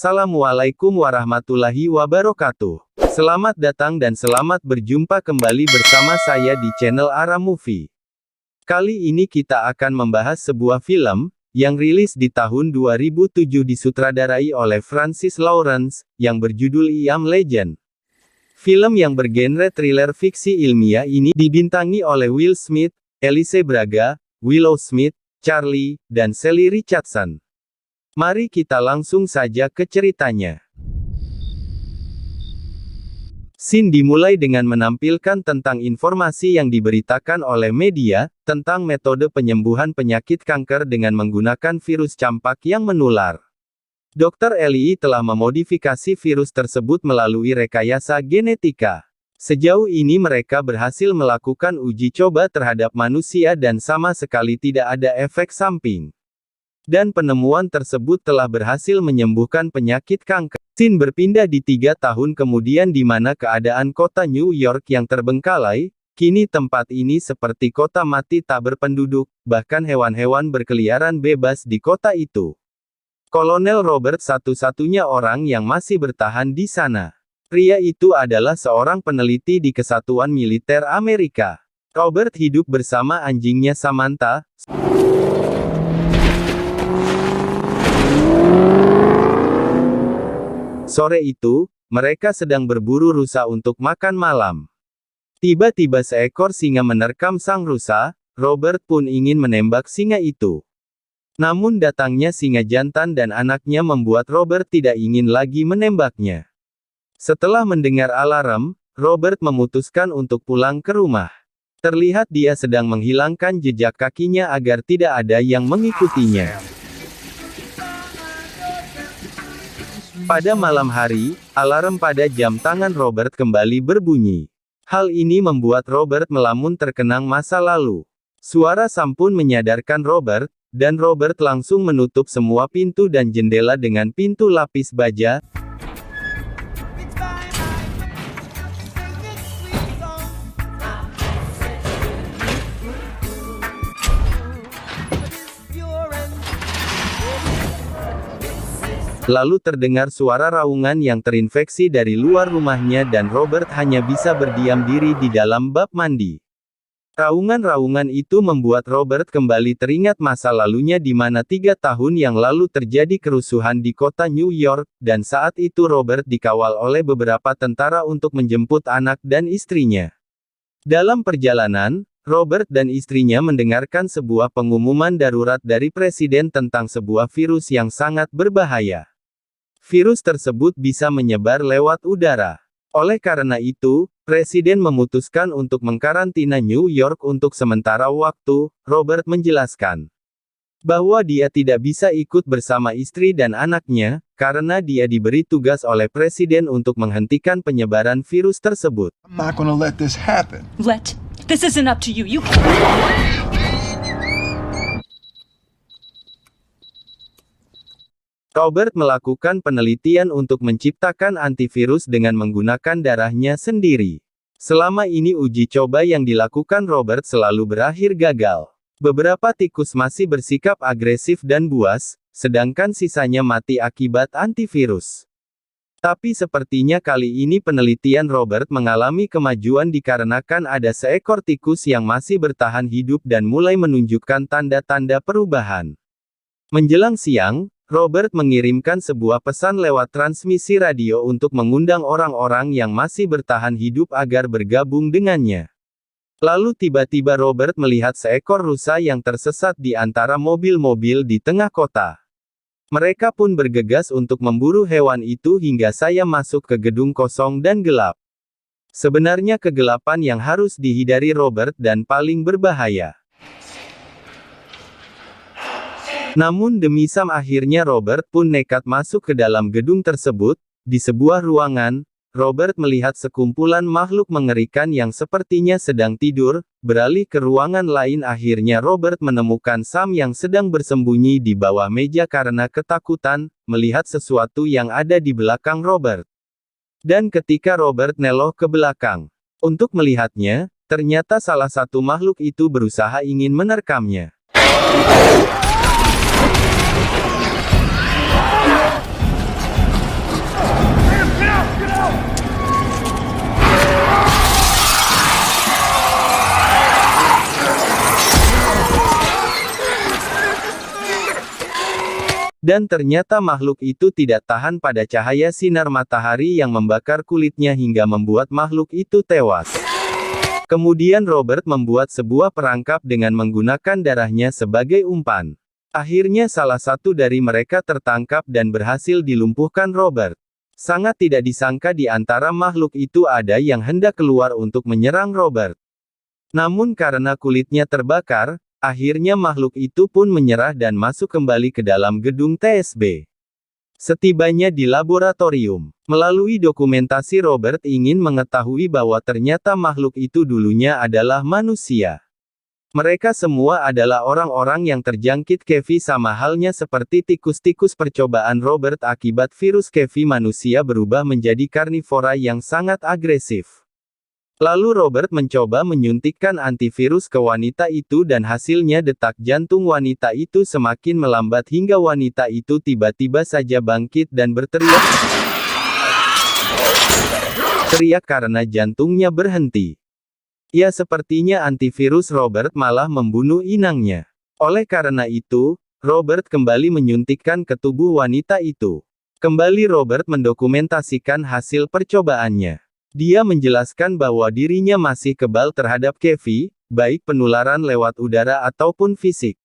Assalamualaikum warahmatullahi wabarakatuh. Selamat datang dan selamat berjumpa kembali bersama saya di channel Ara Movie. Kali ini kita akan membahas sebuah film yang rilis di tahun 2007 disutradarai oleh Francis Lawrence, yang berjudul I Am Legend. Film yang bergenre thriller fiksi ilmiah ini dibintangi oleh Will Smith, Alice Braga, Willow Smith, Charlie, dan Sally Richardson. Mari kita langsung saja ke ceritanya. Scene dimulai dengan menampilkan tentang informasi yang diberitakan oleh media, tentang metode penyembuhan penyakit kanker dengan menggunakan virus campak yang menular. Dr. Ellie telah memodifikasi virus tersebut melalui rekayasa genetika. Sejauh ini mereka berhasil melakukan uji coba terhadap manusia dan sama sekali tidak ada efek samping. Dan penemuan tersebut telah berhasil menyembuhkan penyakit kanker. Scene berpindah di 3 tahun kemudian di mana keadaan kota New York yang terbengkalai, kini tempat ini seperti kota mati tak berpenduduk, bahkan hewan-hewan berkeliaran bebas di kota itu. Kolonel Robert satu-satunya orang yang masih bertahan di sana. Pria itu adalah seorang peneliti di Kesatuan Militer Amerika. Robert hidup bersama anjingnya Samantha. Sore itu, mereka sedang berburu rusa untuk makan malam. Tiba-tiba seekor singa menerkam sang rusa. Robert pun ingin menembak singa itu. Namun datangnya singa jantan dan anaknya membuat Robert tidak ingin lagi menembaknya. Setelah mendengar alarm, Robert memutuskan untuk pulang ke rumah. Terlihat dia sedang menghilangkan jejak kakinya agar tidak ada yang mengikutinya. Pada malam hari, alarm pada jam tangan Robert kembali berbunyi. Hal ini membuat Robert melamun terkenang masa lalu. Suara sampun menyadarkan Robert, dan Robert langsung menutup semua pintu dan jendela dengan pintu lapis baja. Lalu terdengar suara raungan yang terinfeksi dari luar rumahnya dan Robert hanya bisa berdiam diri di dalam bak mandi. Raungan-raungan itu membuat Robert kembali teringat masa lalunya di mana 3 tahun yang lalu terjadi kerusuhan di kota New York, dan saat itu Robert dikawal oleh beberapa tentara untuk menjemput anak dan istrinya. Dalam perjalanan, Robert dan istrinya mendengarkan sebuah pengumuman darurat dari presiden tentang sebuah virus yang sangat berbahaya. Virus tersebut bisa menyebar lewat udara. Oleh karena itu, presiden memutuskan untuk mengkarantina New York untuk sementara waktu. Robert menjelaskan bahwa dia tidak bisa ikut bersama istri dan anaknya, karena dia diberi tugas oleh presiden untuk menghentikan penyebaran virus tersebut. I'm not gonna let this happen. This isn't up to you. Robert melakukan penelitian untuk menciptakan antivirus dengan menggunakan darahnya sendiri. Selama ini uji coba yang dilakukan Robert selalu berakhir gagal. Beberapa tikus masih bersikap agresif dan buas, sedangkan sisanya mati akibat antivirus. Tapi sepertinya kali ini penelitian Robert mengalami kemajuan dikarenakan ada seekor tikus yang masih bertahan hidup dan mulai menunjukkan tanda-tanda perubahan. Menjelang siang, Robert mengirimkan sebuah pesan lewat transmisi radio untuk mengundang orang-orang yang masih bertahan hidup agar bergabung dengannya. Lalu tiba-tiba Robert melihat seekor rusa yang tersesat di antara mobil-mobil di tengah kota. Mereka pun bergegas untuk memburu hewan itu hingga saya masuk ke gedung kosong dan gelap. Sebenarnya kegelapan yang harus dihindari Robert dan paling berbahaya. Namun demi Sam akhirnya Robert pun nekat masuk ke dalam gedung tersebut. Di sebuah ruangan, Robert melihat sekumpulan makhluk mengerikan yang sepertinya sedang tidur. Beralih ke ruangan lain akhirnya Robert menemukan Sam yang sedang bersembunyi di bawah meja karena ketakutan, melihat sesuatu yang ada di belakang Robert. Dan ketika Robert nelok ke belakang untuk melihatnya, ternyata salah satu makhluk itu berusaha ingin menerkamnya. Dan ternyata makhluk itu tidak tahan pada cahaya sinar matahari yang membakar kulitnya hingga membuat makhluk itu tewas. Kemudian Robert membuat sebuah perangkap dengan menggunakan darahnya sebagai umpan. Akhirnya salah satu dari mereka tertangkap dan berhasil dilumpuhkan Robert. Sangat tidak disangka di antara makhluk itu ada yang hendak keluar untuk menyerang Robert. Namun karena kulitnya terbakar, akhirnya makhluk itu pun menyerah dan masuk kembali ke dalam gedung TSB. Setibanya di laboratorium, melalui dokumentasi Robert ingin mengetahui bahwa ternyata makhluk itu dulunya adalah manusia. Mereka semua adalah orang-orang yang terjangkit KV sama halnya seperti tikus-tikus percobaan Robert akibat virus KV manusia berubah menjadi karnivora yang sangat agresif. Lalu Robert mencoba menyuntikkan antivirus ke wanita itu dan hasilnya detak jantung wanita itu semakin melambat hingga wanita itu tiba-tiba saja bangkit dan berteriak. Teriak karena jantungnya berhenti. Ya sepertinya antivirus Robert malah membunuh inangnya. Oleh karena itu, Robert kembali menyuntikkan ke tubuh wanita itu. Kembali Robert mendokumentasikan hasil percobaannya. Dia menjelaskan bahwa dirinya masih kebal terhadap KV, baik penularan lewat udara ataupun fisik.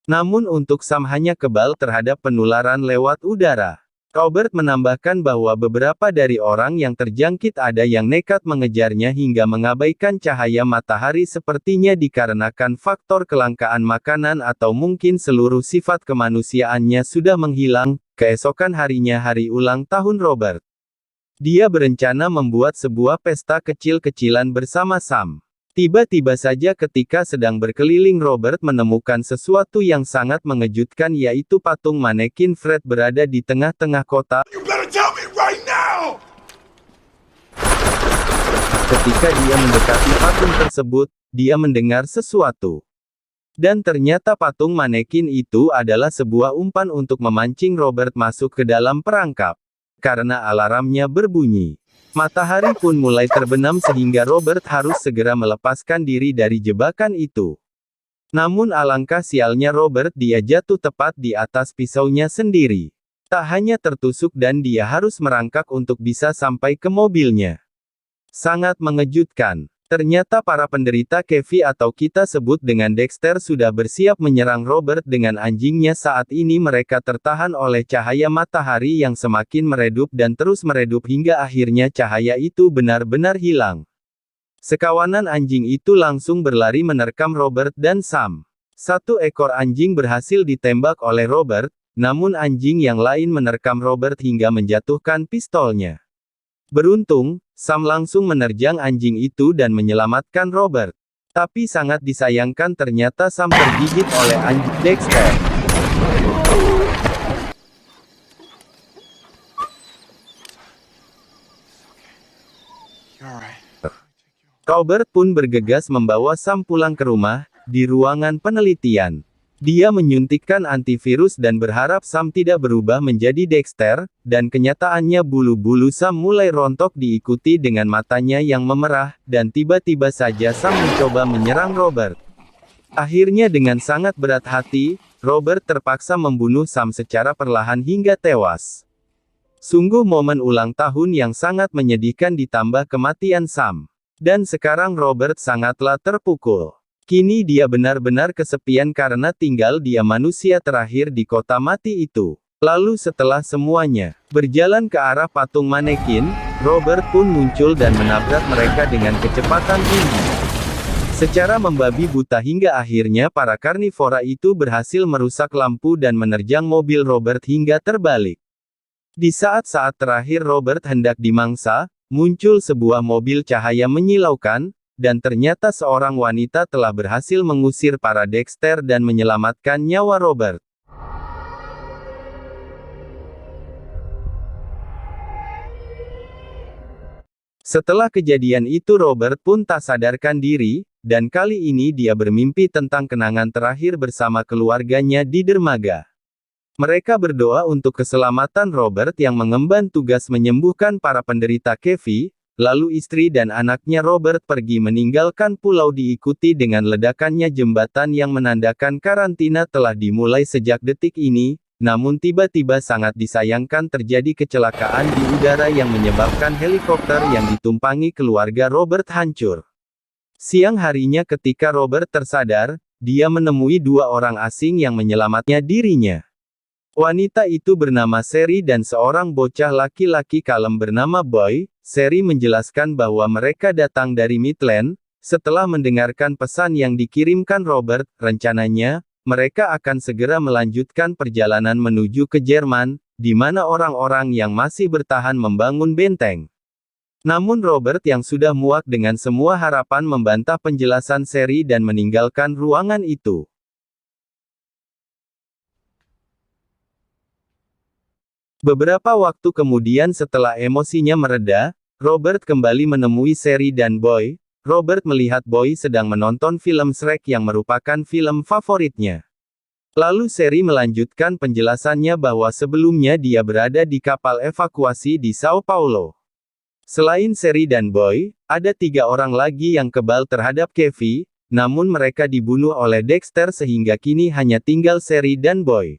Namun untuk Sam hanya kebal terhadap penularan lewat udara. Robert menambahkan bahwa beberapa dari orang yang terjangkit ada yang nekat mengejarnya hingga mengabaikan cahaya matahari sepertinya dikarenakan faktor kelangkaan makanan atau mungkin seluruh sifat kemanusiaannya sudah menghilang. Keesokan harinya hari ulang tahun Robert. Dia berencana membuat sebuah pesta kecil-kecilan bersama Sam. Tiba-tiba saja ketika sedang berkeliling Robert menemukan sesuatu yang sangat mengejutkan yaitu patung manekin Fred berada di tengah-tengah kota. You better tell me right now! Ketika dia mendekati patung tersebut, dia mendengar sesuatu. Dan ternyata patung manekin itu adalah sebuah umpan untuk memancing Robert masuk ke dalam perangkap. Karena alarmnya berbunyi. Matahari pun mulai terbenam sehingga Robert harus segera melepaskan diri dari jebakan itu. Namun alangkah sialnya Robert dia jatuh tepat di atas pisaunya sendiri. Tak hanya tertusuk dan dia harus merangkak untuk bisa sampai ke mobilnya. Sangat mengejutkan. Ternyata para penderita KV atau kita sebut dengan Dexter sudah bersiap menyerang Robert dengan anjingnya saat ini mereka tertahan oleh cahaya matahari yang semakin meredup dan terus meredup hingga akhirnya cahaya itu benar-benar hilang. Sekawanan anjing itu langsung berlari menerkam Robert dan Sam. Satu ekor anjing berhasil ditembak oleh Robert, namun anjing yang lain menerkam Robert hingga menjatuhkan pistolnya. Beruntung, Sam langsung menerjang anjing itu dan menyelamatkan Robert. Tapi sangat disayangkan ternyata Sam tergigit oleh anjing Dexter. Robert pun bergegas membawa Sam pulang ke rumah, di ruangan penelitian. Dia menyuntikkan antivirus dan berharap Sam tidak berubah menjadi Dexter, dan kenyataannya bulu-bulu Sam mulai rontok diikuti dengan matanya yang memerah, dan tiba-tiba saja Sam mencoba menyerang Robert. Akhirnya dengan sangat berat hati, Robert terpaksa membunuh Sam secara perlahan hingga tewas. Sungguh momen ulang tahun yang sangat menyedihkan ditambah kematian Sam. Dan sekarang Robert sangatlah terpukul. Kini dia benar-benar kesepian karena tinggal dia manusia terakhir di kota mati itu. Lalu setelah semuanya berjalan ke arah patung manekin, Robert pun muncul dan menabrak mereka dengan kecepatan tinggi. Secara membabi buta hingga akhirnya para karnivora itu berhasil merusak lampu dan menerjang mobil Robert hingga terbalik. Di saat-saat terakhir Robert hendak dimangsa, muncul sebuah mobil cahaya menyilaukan, dan ternyata seorang wanita telah berhasil mengusir para Dexter dan menyelamatkan nyawa Robert. Setelah kejadian itu Robert pun tak sadarkan diri, dan kali ini dia bermimpi tentang kenangan terakhir bersama keluarganya di dermaga. Mereka berdoa untuk keselamatan Robert yang mengemban tugas menyembuhkan para penderita KV. Lalu istri dan anaknya Robert pergi meninggalkan pulau diikuti dengan ledakannya jembatan yang menandakan karantina telah dimulai sejak detik ini. namun tiba-tiba sangat disayangkan terjadi kecelakaan di udara yang menyebabkan helikopter yang ditumpangi keluarga Robert hancur. Siang harinya ketika Robert tersadar, dia menemui dua orang asing yang menyelamatnya dirinya. Wanita itu bernama Sherry dan seorang bocah laki-laki kalem bernama Boy. Sherry menjelaskan bahwa mereka datang dari Midland. Setelah mendengarkan pesan yang dikirimkan Robert, rencananya, mereka akan segera melanjutkan perjalanan menuju ke Jerman, di mana orang-orang yang masih bertahan membangun benteng. Namun Robert yang sudah muak dengan semua harapan membantah penjelasan Sherry dan meninggalkan ruangan itu. Beberapa waktu kemudian setelah emosinya mereda, Robert kembali menemui Sherry dan Boy. Robert melihat Boy sedang menonton film Shrek yang merupakan film favoritnya. Lalu Sherry melanjutkan penjelasannya bahwa sebelumnya dia berada di kapal evakuasi di Sao Paulo. Selain Sherry dan Boy, ada 3 orang lagi yang kebal terhadap Kevin, namun mereka dibunuh oleh Dexter sehingga kini hanya tinggal Sherry dan Boy.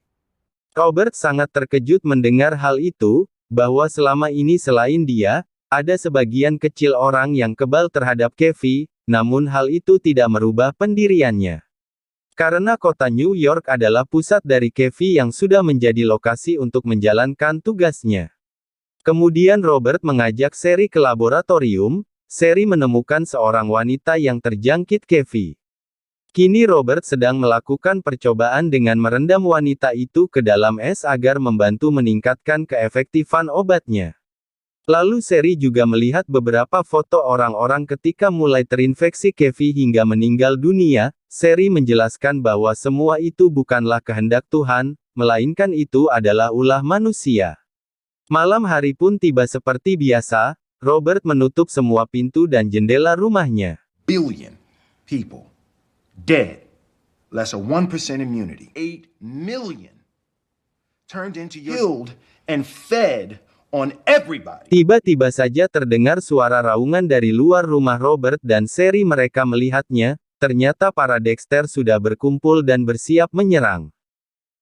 Robert sangat terkejut mendengar hal itu, bahwa selama ini selain dia, ada sebagian kecil orang yang kebal terhadap Kevin, namun hal itu tidak merubah pendiriannya. Karena kota New York adalah pusat dari Kevin yang sudah menjadi lokasi untuk menjalankan tugasnya. Kemudian Robert mengajak Sherry ke laboratorium. Sherry menemukan seorang wanita yang terjangkit Kevin. Kini Robert sedang melakukan percobaan dengan merendam wanita itu ke dalam es agar membantu meningkatkan keefektifan obatnya. Lalu Sherry juga melihat beberapa foto orang-orang ketika mulai terinfeksi Kevin hingga meninggal dunia. Sherry menjelaskan bahwa semua itu bukanlah kehendak Tuhan, melainkan itu adalah ulah manusia. Malam hari pun tiba seperti biasa, Robert menutup semua pintu dan jendela rumahnya. Billion people dead. Less than 1% immunity. 8 million turned into killed and fed on everybody. Tiba-tiba saja terdengar suara raungan dari luar rumah Robert dan Sherry. Mereka melihatnya, ternyata para Dexter sudah berkumpul dan bersiap menyerang.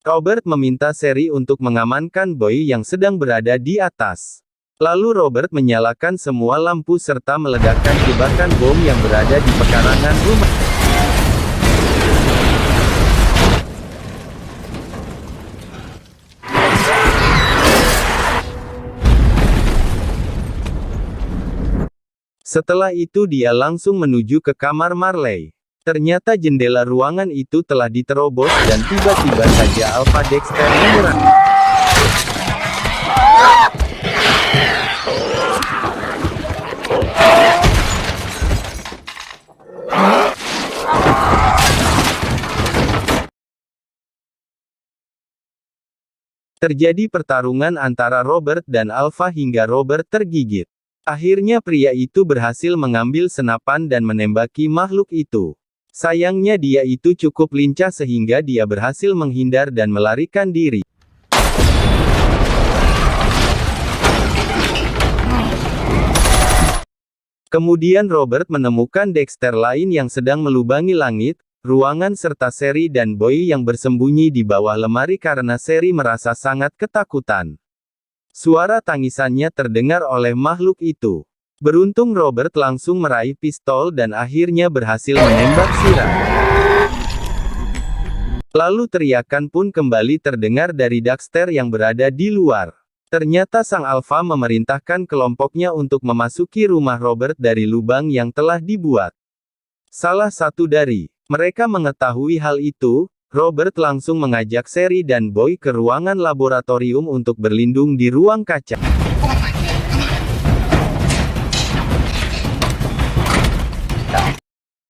Robert meminta Sherry untuk mengamankan Boy yang sedang berada di atas. Lalu Robert menyalakan semua lampu serta meledakkan jebakan bom yang berada di pekarangan rumah. Setelah itu dia langsung menuju ke kamar Marley. Ternyata jendela ruangan itu telah diterobos dan tiba-tiba saja Alpha Dexter menyerang. Terjadi pertarungan antara Robert dan Alpha hingga Robert tergigit. Akhirnya pria itu berhasil mengambil senapan dan menembaki makhluk itu. Sayangnya dia itu cukup lincah sehingga dia berhasil menghindar dan melarikan diri. Kemudian Robert menemukan Dexter lain yang sedang melubangi langit, ruangan serta Sherry dan Boy yang bersembunyi di bawah lemari karena Sherry merasa sangat ketakutan. Suara tangisannya terdengar oleh makhluk itu. Beruntung Robert langsung meraih pistol dan akhirnya berhasil menembak Shira. Lalu teriakan pun kembali terdengar dari Dexter yang berada di luar. Ternyata sang Alpha memerintahkan kelompoknya untuk memasuki rumah Robert dari lubang yang telah dibuat. Salah satu dari mereka mengetahui hal itu. Robert langsung mengajak Sherry dan Boy ke ruangan laboratorium untuk berlindung di ruang kaca.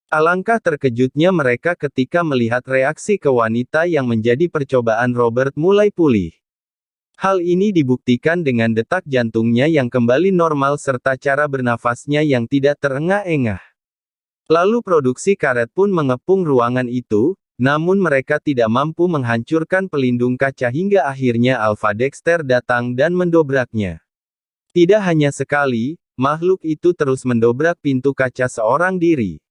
Alangkah terkejutnya mereka ketika melihat reaksi ke wanita yang menjadi percobaan Robert mulai pulih. Hal ini dibuktikan dengan detak jantungnya yang kembali normal serta cara bernafasnya yang tidak terengah-engah. Lalu produksi karet pun mengepung ruangan itu. Namun mereka tidak mampu menghancurkan pelindung kaca hingga akhirnya Alpha Dexter datang dan mendobraknya. Tidak hanya sekali, makhluk itu terus mendobrak pintu kaca seorang diri.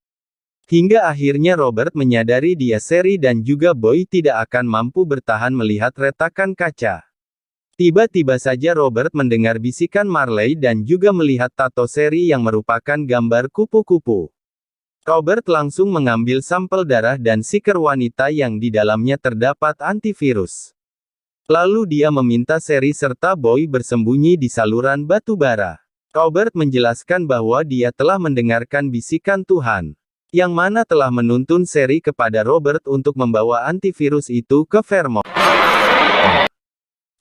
Hingga akhirnya Robert menyadari dia Sherry dan juga Boy tidak akan mampu bertahan melihat retakan kaca. Tiba-tiba saja Robert mendengar bisikan Marley dan juga melihat tato Sherry yang merupakan gambar kupu-kupu. Robert langsung mengambil sampel darah dan seeker wanita yang di dalamnya terdapat antivirus. Lalu dia meminta Sherry serta Boy bersembunyi di saluran batu bara. Robert menjelaskan bahwa dia telah mendengarkan bisikan Tuhan, yang mana telah menuntun Sherry kepada Robert untuk membawa antivirus itu ke Vermont.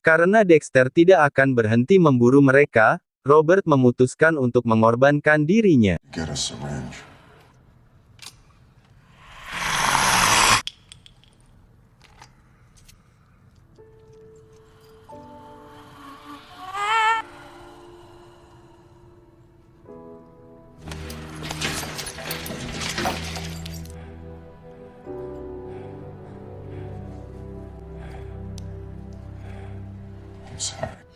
Karena Dexter tidak akan berhenti memburu mereka, Robert memutuskan untuk mengorbankan dirinya. Get a syringe. I'm sorry.